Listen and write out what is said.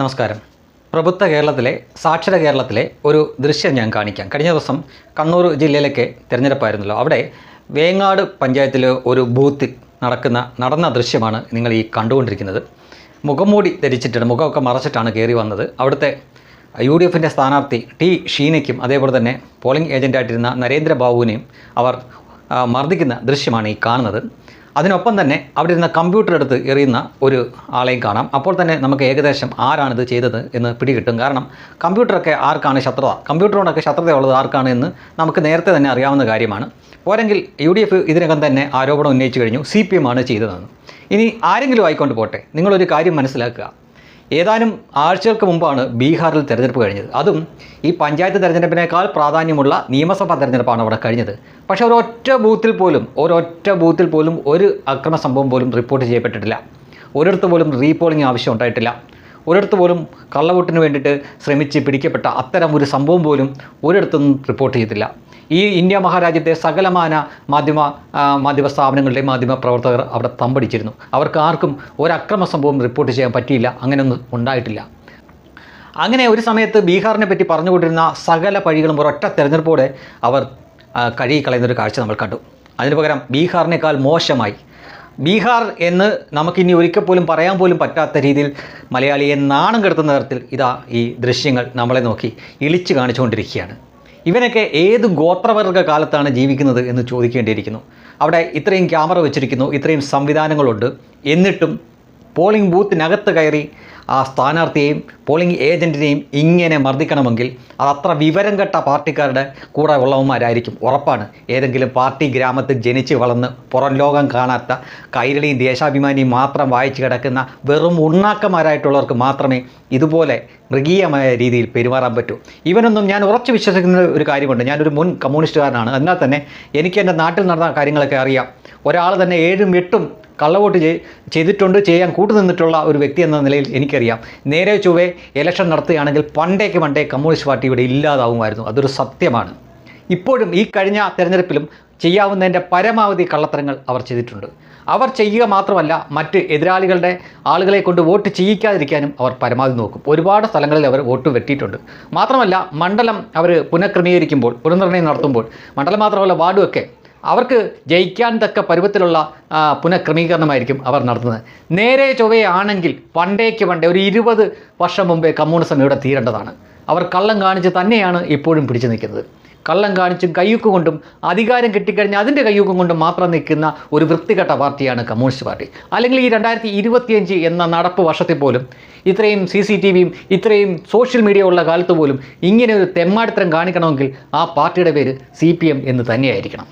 നമസ്കാരം. പ്രബുദ്ധ കേരളത്തിലെ സാക്ഷര കേരളത്തിലെ ഒരു ദൃശ്യം ഞാൻ കാണിക്കാം. കഴിഞ്ഞ ദിവസം കണ്ണൂർ ജില്ലയിലേക്ക് തിരഞ്ഞെടുപ്പായിരുന്നല്ലോ. അവിടെ വേങ്ങാട് പഞ്ചായത്തിലെ ഒരു ബൂത്തിൽ നടന്ന ദൃശ്യമാണ് നിങ്ങൾ ഈ കണ്ടുകൊണ്ടിരിക്കുന്നത്. മുഖംമൂടി ധരിച്ചിട്ടാണ്, മുഖമൊക്കെ മറച്ചിട്ടാണ് കയറി വന്നത്. അവിടുത്തെ UDF സ്ഥാനാർത്ഥി ടി ഷീനയ്ക്കും അതേപോലെ തന്നെ പോളിംഗ് ഏജൻറ്റായിട്ടിരുന്ന നരേന്ദ്രബാബുവിനെയും അവർ മർദ്ദിക്കുന്ന ദൃശ്യമാണ് ഈ കാണുന്നത്. അതിനൊപ്പം തന്നെ അവിടെ ഇരുന്ന കമ്പ്യൂട്ടർ എടുത്ത് എറിയുന്ന ഒരു ആളെയും കാണാം. അപ്പോൾ തന്നെ നമുക്ക് ഏകദേശം ആരാണിത് ചെയ്തത് എന്ന് പിടികിട്ടും. കാരണം കമ്പ്യൂട്ടറൊക്കെ ആർക്കാണ് ശത്രുത, കമ്പ്യൂട്ടറിനോടൊക്കെ ശത്രുതയുള്ളത് ആർക്കാണ് എന്ന് നമുക്ക് നേരത്തെ തന്നെ അറിയാവുന്ന കാര്യമാണ്. പോരെങ്കിൽ UDF ഇതിനകം തന്നെ ആരോപണം ഉന്നയിച്ചു കഴിഞ്ഞു, CPM ആണ് ചെയ്തതെന്ന്. ഇനി ആരെങ്കിലും ആയിക്കൊണ്ട് പോട്ടെ, നിങ്ങളൊരു കാര്യം മനസ്സിലാക്കുക. ഏതാനും ആഴ്ചകൾക്ക് മുമ്പാണ് ബീഹാറിൽ തെരഞ്ഞെടുപ്പ് കഴിഞ്ഞത്. അതും ഈ പഞ്ചായത്ത് തെരഞ്ഞെടുപ്പിനേക്കാൾ പ്രാധാന്യമുള്ള നിയമസഭാ തെരഞ്ഞെടുപ്പാണ് അവിടെ കഴിഞ്ഞത്. പക്ഷേ ഒരൊറ്റ ബൂത്തിൽ പോലും ഒരു അക്രമ സംഭവം പോലും റിപ്പോർട്ട് ചെയ്യപ്പെട്ടിട്ടില്ല. ഒരിടത്ത് പോലും റീപോളിംഗ് ആവശ്യം ഉണ്ടായിട്ടില്ല. ഒരിടത്ത് പോലും കള്ളവോട്ടിന് വേണ്ടിയിട്ട് ശ്രമിച്ച് പിടിക്കപ്പെട്ട അത്തരം ഒരു സംഭവം പോലും ഒരിടത്തൊന്നും റിപ്പോർട്ട് ചെയ്തില്ല. ഈ ഇന്ത്യ മഹാരാജ്യത്തെ സകലമാന മാധ്യമ സ്ഥാപനങ്ങളുടെയും മാധ്യമ പ്രവർത്തകർ അവിടെ തമ്പടിച്ചിരുന്നു. അവർക്ക് ആർക്കും ഒരക്രമ സംഭവം റിപ്പോർട്ട് ചെയ്യാൻ പറ്റിയില്ല. അങ്ങനെയൊന്നും ഉണ്ടായിട്ടില്ല. അങ്ങനെ ഒരു സമയത്ത് ബീഹാറിനെ പറ്റി പറഞ്ഞുകൊണ്ടിരുന്ന സകല പഴികളും ഒരൊറ്റ തെരഞ്ഞെടുപ്പോടെ അവർ കഴുകിക്കളയുന്നൊരു കാഴ്ച നമ്മൾ കണ്ടു. അതിന് പകരം ബീഹാറിനേക്കാൾ മോശമായി, ബീഹാർ എന്ന് നമുക്കിനി ഒരിക്കൽ പോലും പറയാൻ പോലും പറ്റാത്ത രീതിയിൽ മലയാളിയെ നാണം കെടുത്തുന്ന തരത്തിൽ ഇതാ ഈ ദൃശ്യങ്ങൾ നമ്മളെ നോക്കി ഇളിച്ച് കാണിച്ചുകൊണ്ടിരിക്കുകയാണ്. ഇവനൊക്കെ ഏത് ഗോത്രവർഗ കാലത്താണ് ജീവിക്കുന്നത് എന്ന് ചോദിക്കേണ്ടിയിരിക്കുന്നു. അവിടെ ഇത്രയും ക്യാമറ വെച്ചിരിക്കുന്നു, ഇത്രയും സംവിധാനങ്ങളുണ്ട്. എന്നിട്ടും പോളിംഗ് ബൂത്തിനകത്ത് കയറി ആ സ്ഥാനാർത്ഥിയെയും പോളിംഗ് ഏജൻറ്റിനെയും ഇങ്ങനെ മർദ്ദിക്കണമെങ്കിൽ അതത്ര വിവരം കെട്ട പാർട്ടിക്കാരുടെ കൂടെ ഉള്ളവന്മാരായിരിക്കും, ഉറപ്പാണ്. ഏതെങ്കിലും പാർട്ടി ഗ്രാമത്തിൽ ജനിച്ച് വളർന്ന് പുറം ലോകം കാണാത്ത കൈരളിയും ദേശാഭിമാനിയും മാത്രം വായിച്ച് കിടക്കുന്ന വെറും ഉണ്ണാക്കന്മാരായിട്ടുള്ളവർക്ക് മാത്രമേ ഇതുപോലെ മൃഗീയമായ രീതിയിൽ പെരുമാറാൻ പറ്റൂ. ഇവനൊന്നും ഞാൻ ഉറച്ചു വിശ്വസിക്കുന്ന ഒരു കാര്യമുണ്ട്. ഞാനൊരു മുൻ കമ്മ്യൂണിസ്റ്റുകാരനാണ്. എന്നാൽ തന്നെ എനിക്ക് എൻ്റെ നാട്ടിൽ നടന്ന കാര്യങ്ങളൊക്കെ അറിയാം. ഒരാൾ തന്നെ 7ഉം 8ഉം കള്ളവോട്ട് ചെയ്തിട്ടുണ്ട്, ചെയ്യാൻ കൂട്ടുനിന്നിട്ടുള്ള ഒരു വ്യക്തി എന്ന നിലയിൽ എനിക്കറിയാം. നേരെ ചൊവ്വേ ഇലക്ഷൻ നടത്തുകയാണെങ്കിൽ പണ്ടേ കമ്മ്യൂണിസ്റ്റ് പാർട്ടി ഇവിടെ ഇല്ലാതാവുമായിരുന്നു. അതൊരു സത്യമാണ്. ഇപ്പോഴും ഈ കഴിഞ്ഞ തെരഞ്ഞെടുപ്പിലും ചെയ്യാവുന്നതിൻ്റെ പരമാവധി കള്ളത്തരങ്ങൾ അവർ ചെയ്തിട്ടുണ്ട്. അവർ ചെയ്യുക മാത്രമല്ല, മറ്റ് എതിരാളികളുടെ ആളുകളെ കൊണ്ട് വോട്ട് ചെയ്യിക്കാതിരിക്കാനും അവർ പരമാവധി നോക്കും. ഒരുപാട് സ്ഥലങ്ങളിൽ അവർ വോട്ട് വെട്ടിയിട്ടുണ്ട്. മാത്രമല്ല, മണ്ഡലം അവർ പുനർനിർണ്ണയം നടത്തുമ്പോൾ മണ്ഡലം മാത്രമല്ല വാർഡുമൊക്കെ അവർക്ക് ജയിക്കാൻ തക്ക പരുവത്തിലുള്ള പുനഃക്രമീകരണമായിരിക്കും അവർ നടത്തുന്നത്. നേരെ ചൊവ്വയാണെങ്കിൽ പണ്ടേ ഒരു 20 വർഷം മുമ്പേ കമ്മ്യൂണിസം ഇവിടെ തീരേണ്ടതാണ്. അവർ കള്ളം കാണിച്ച് തന്നെയാണ് ഇപ്പോഴും പിടിച്ചു നിൽക്കുന്നത്. കള്ളം കാണിച്ചും കയ്യൂക്ക് കൊണ്ടും അധികാരം കിട്ടിക്കഴിഞ്ഞാൽ അതിൻ്റെ കയ്യൂക്കും കൊണ്ടും മാത്രം നിൽക്കുന്ന ഒരു വൃത്തികെട്ട പാർട്ടിയാണ് കമ്മ്യൂണിസ്റ്റ് പാർട്ടി. അല്ലെങ്കിൽ ഈ 2025 എന്ന നടപ്പ് വർഷത്തിൽ പോലും ഇത്രയും CCTVയും ഇത്രയും സോഷ്യൽ മീഡിയ ഉള്ള കാലത്ത് പോലും ഇങ്ങനെ ഒരു തെമ്മാടിത്തരം കാണിക്കണമെങ്കിൽ ആ പാർട്ടിയുടെ പേര് CPM എന്ന് തന്നെയായിരിക്കണം.